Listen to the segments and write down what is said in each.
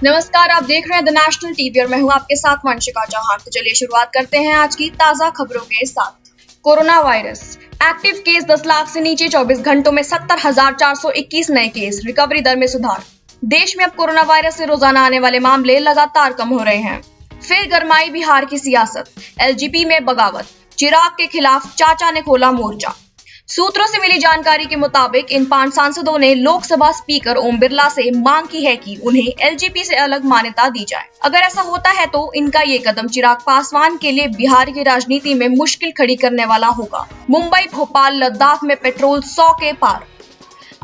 नमस्कार, आप देख रहे हैं द नेशनल टीवी और मैं हूं आपके साथ वंशिका चौहान। तो चलिए शुरुआत करते हैं आज की ताजा खबरों के साथ। Corona virus active case 10 lakh से नीचे, 24 घंटों में 70,421 नए केस, रिकवरी दर में सुधार। देश में अब कोरोना वायरस से रोजाना आने वाले मामले लगातार कम हो रहे हैं। फिर गरमाई बिहार की सियासत, एलजीपी में बगावत, चिराग के खिलाफ चाचा ने खोला मोर्चा। सूत्रों से मिली जानकारी के मुताबिक इन 5 सांसदों ने लोकसभा स्पीकर ओम बिरला से मांग की है कि उन्हें एलजीपी से अलग मान्यता दी जाए। अगर ऐसा होता है तो इनका ये कदम चिराग पासवान के लिए बिहार की राजनीति में मुश्किल खड़ी करने वाला होगा। मुंबई, भोपाल, लद्दाख में पेट्रोल 100 के पार।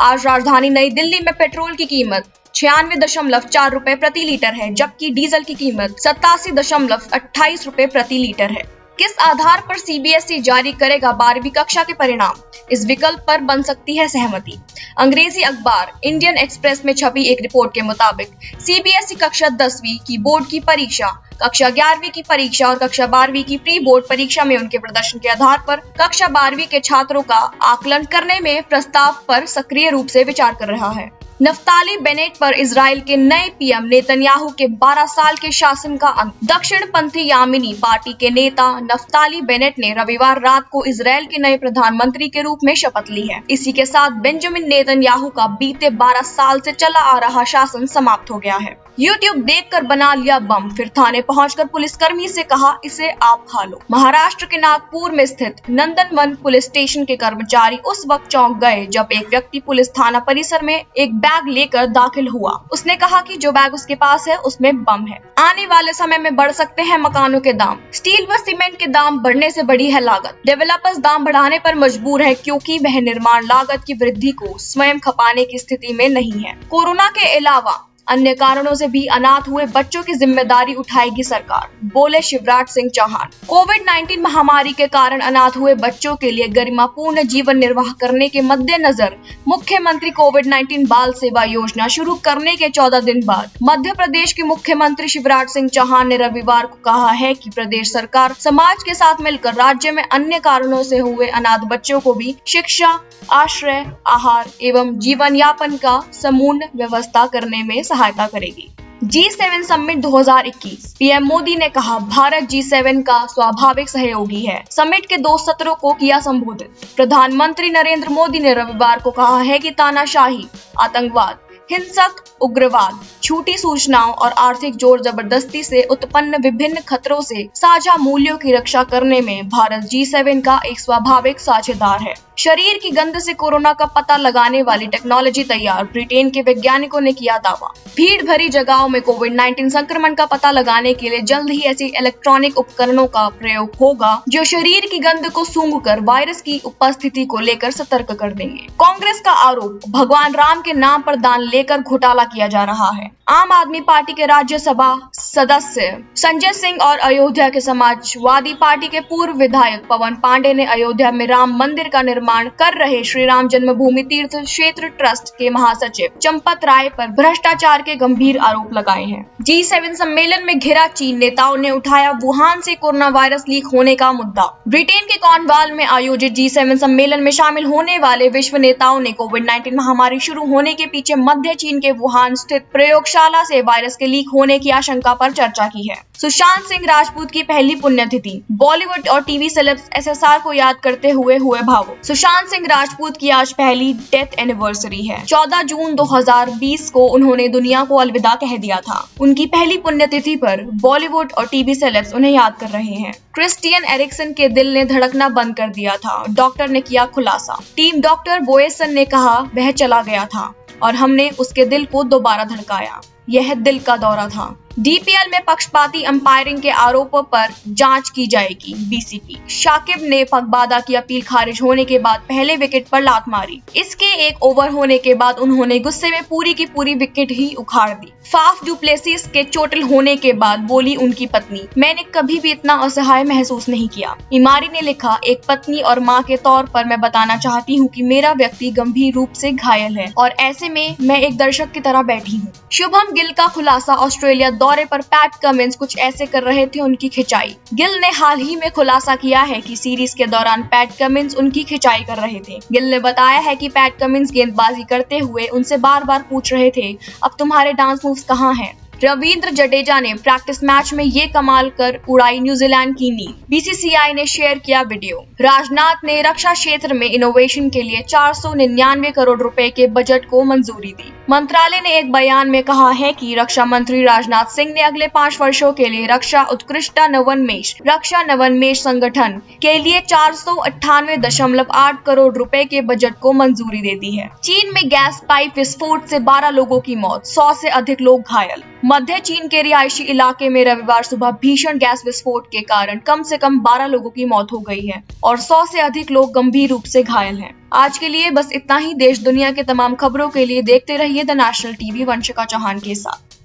आज राजधानी नई दिल्ली में पेट्रोल की कीमत 96.4 रुपए प्रति लीटर है, जबकि डीजल की कीमत 87.28 रुपए प्रति लीटर है। किस आधार पर सीबीएसई जारी करेगा 12वीं कक्षा के परिणाम, इस विकल्प पर बन सकती है सहमति। अंग्रेजी अखबार इंडियन एक्सप्रेस में छपी एक रिपोर्ट के मुताबिक सीबीएसई कक्षा 10वीं की बोर्ड की परीक्षा, कक्षा 11वीं की परीक्षा और कक्षा 12वीं की प्री बोर्ड परीक्षा में उनके प्रदर्शन के आधार पर कक्षा 12वीं के छात्रों का आकलन करने में प्रस्ताव पर सक्रिय रूप से विचार कर रहा है। नफ्ताली बेनेट पर इजराइल के नए पीएम नेतन्याहू के 12 साल के शासन का अंत। दक्षिणपंथी यामीनी पार्टी के नेता नफ्ताली बेनेट ने रविवार रात को इजराइल के नए प्रधानमंत्री के रूप में शपथ ली है। इसी के साथ बेंजामिन नेतन्याहू का बीते 12 साल से चला आ रहा शासन समाप्त हो गया है। यूट्यूब देखकर बना लिया बम, फिर थाने पहुंचकर पुलिसकर्मी से कहा इसे आप खा लो। महाराष्ट्र के नागपुर में स्थित नंदनवन पुलिस स्टेशन के कर्मचारी उस वक्त चौंक गए जब एक व्यक्ति पुलिस थाना परिसर में एक बैग लेकर दाखिल हुआ। उसने कहा कि जो बैग उसके पास है उसमें बम है। आने वाले समय में बढ़ सकते हैं मकानों के दाम। स्टील व सीमेंट के दाम बढ़ने से बढ़ी है लागत। डेवलपर्स दाम बढ़ाने पर मजबूर है क्योंकि वह निर्माण लागत की वृद्धि को स्वयं खपाने की स्थिति में नहीं है। कोरोना के अलावा अन्य कारणों से भी अनाथ हुए बच्चों की जिम्मेदारी उठाएगी सरकार, बोले शिवराज सिंह चौहान। कोविड-19 महामारी के कारण अनाथ हुए बच्चों के लिए गरिमापूर्ण जीवन निर्वाह करने के मद्देनजर मुख्यमंत्री कोविड-19 बाल सेवा योजना शुरू करने के 14 दिन बाद मध्य प्रदेश के मुख्यमंत्री शिवराज सिंह चौहान ने रविवार को कहा है कि प्रदेश सरकार समाज के साथ मिलकर राज्य में अन्य कारणों से हुए अनाथ बच्चों को भी शिक्षा, आश्रय, आहार एवं जीवन यापन का समूर्ण व्यवस्था करने में सहायता करेगी। G7 समिट 2021, पीएम मोदी ने कहा भारत G7 का स्वाभाविक सहयोगी है। समिट के 2 सत्रों को किया संबोधित। प्रधानमंत्री नरेंद्र मोदी ने रविवार को कहा है कि तानाशाही, आतंकवाद, हिंसक उग्रवाद, झूठी सूचनाओं और आर्थिक जोर जबरदस्ती से उत्पन्न विभिन्न खतरों से साझा मूल्यों की रक्षा करने में भारत G7 का एक स्वाभाविक साझेदार है। शरीर की गंध से कोरोना का पता लगाने वाली टेक्नोलॉजी तैयार, ब्रिटेन के वैज्ञानिकों ने किया दावा। भीड़ भरी जगहों में कोविड-19 संक्रमण का पता लगाने के लिए जल्द ही ऐसी इलेक्ट्रॉनिक उपकरणों का प्रयोग होगा जो शरीर की गंध को सूंघकर वायरस की उपस्थिति को लेकर सतर्क कर देंगे। कांग्रेस का आरोप, भगवान राम के नाम पर दान लेकर घोटाला किया जा रहा है। आम आदमी पार्टी के राज्यसभा सदस्य संजय सिंह और अयोध्या के समाजवादी पार्टी के पूर्व विधायक पवन पांडे ने अयोध्या में राम मंदिर का निर्माण कर रहे श्री राम जन्मभूमि तीर्थ क्षेत्र ट्रस्ट के महासचिव चंपत राय पर भ्रष्टाचार के गंभीर आरोप लगाए हैं। G7 सम्मेलन में घिरा चीन, नेताओं ने उठाया वुहान से कोरोना वायरस लीक होने का मुद्दा। ब्रिटेन के कॉर्नवाल में आयोजित G7 सम्मेलन में शामिल होने वाले विश्व नेताओं ने कोविड-19 महामारी शुरू होने के पीछे मध्य चीन के वुहान स्थित प्रयोगशाला से वायरस के लीक होने की आशंका पर चर्चा की है। सुशांत सिंह राजपूत की पहली पुण्यतिथि, बॉलीवुड और टीवी सेलेब्स एसएसआर को याद करते हुए भावुक। सुशांत सिंह राजपूत की आज पहली डेथ एनिवर्सरी है। 14 जून 2020 को उन्होंने दुनिया को अलविदा कह दिया था। उनकी पहली पुण्यतिथि पर बॉलीवुड और टीवी सेलेब्स उन्हें याद कर रहे हैं। क्रिस्टियन एरिक्सन के दिल ने धड़कना बंद कर दिया था, डॉक्टर ने किया खुलासा। टीम डॉक्टर बोयसन ने कहा वह चला गया था और हमने उसके दिल को दोबारा धड़काया। यह दिल का दौरा था। डीपीएल में पक्षपाती अंपायरिंग के आरोपों पर जांच की जाएगी, बीसीपी। शाकिब ने फकबादा की अपील खारिज होने के बाद पहले विकेट पर लात मारी। इसके 1 ओवर होने के बाद उन्होंने गुस्से में पूरी की पूरी विकेट ही उखाड़ दी। फाफ डुप्लेसिस के चोटिल होने के बाद बोली उनकी पत्नी, मैंने कभी भी इतना असहाय महसूस नहीं किया। इमारी ने लिखा, एक पत्नी और मां के तौर पर मैं बताना चाहती हूँ कि मेरा व्यक्ति गंभीर रूप से घायल है और ऐसे में मैं एक दर्शक की तरह बैठी हूँ। शुभम गिल का खुलासा, ऑस्ट्रेलिया दौरे पर पैट कमिंस कुछ ऐसे कर रहे थे उनकी खिंचाई। गिल ने हाल ही में खुलासा किया है कि सीरीज के दौरान पैट कमिंस उनकी खिंचाई कर रहे थे। गिल ने बताया है कि पैट कमिंस गेंदबाजी करते हुए उनसे बार बार पूछ रहे थे, अब तुम्हारे डांस मूव्स कहाँ हैं? रविंद्र जडेजा ने प्रैक्टिस मैच में ये कमाल कर उड़ाई न्यूजीलैंड की नींद। बीसीसीआई ने शेयर किया वीडियो। राजनाथ ने रक्षा क्षेत्र में इनोवेशन के लिए 499 करोड़ रुपए के बजट को मंजूरी दी। मंत्रालय ने एक बयान में कहा है कि रक्षा मंत्री राजनाथ सिंह ने अगले 5 वर्षों के लिए रक्षा उत्कृष्टता नवोन्मेष संगठन के लिए 498.8 करोड़ रुपए के बजट को मंजूरी दे दी है। चीन में गैस पाइप विस्फोट से 12 लोगों की मौत, 100 से अधिक लोग घायल। मध्य चीन के रिहायशी इलाके में रविवार सुबह भीषण गैस विस्फोट के कारण कम से कम 12 लोगों की मौत हो गई है और 100 से अधिक लोग गंभीर रूप से घायल हैं। आज के लिए बस इतना ही। देश दुनिया के तमाम खबरों के लिए देखते रहिए the national TV Vanshika Chauhan के साथ।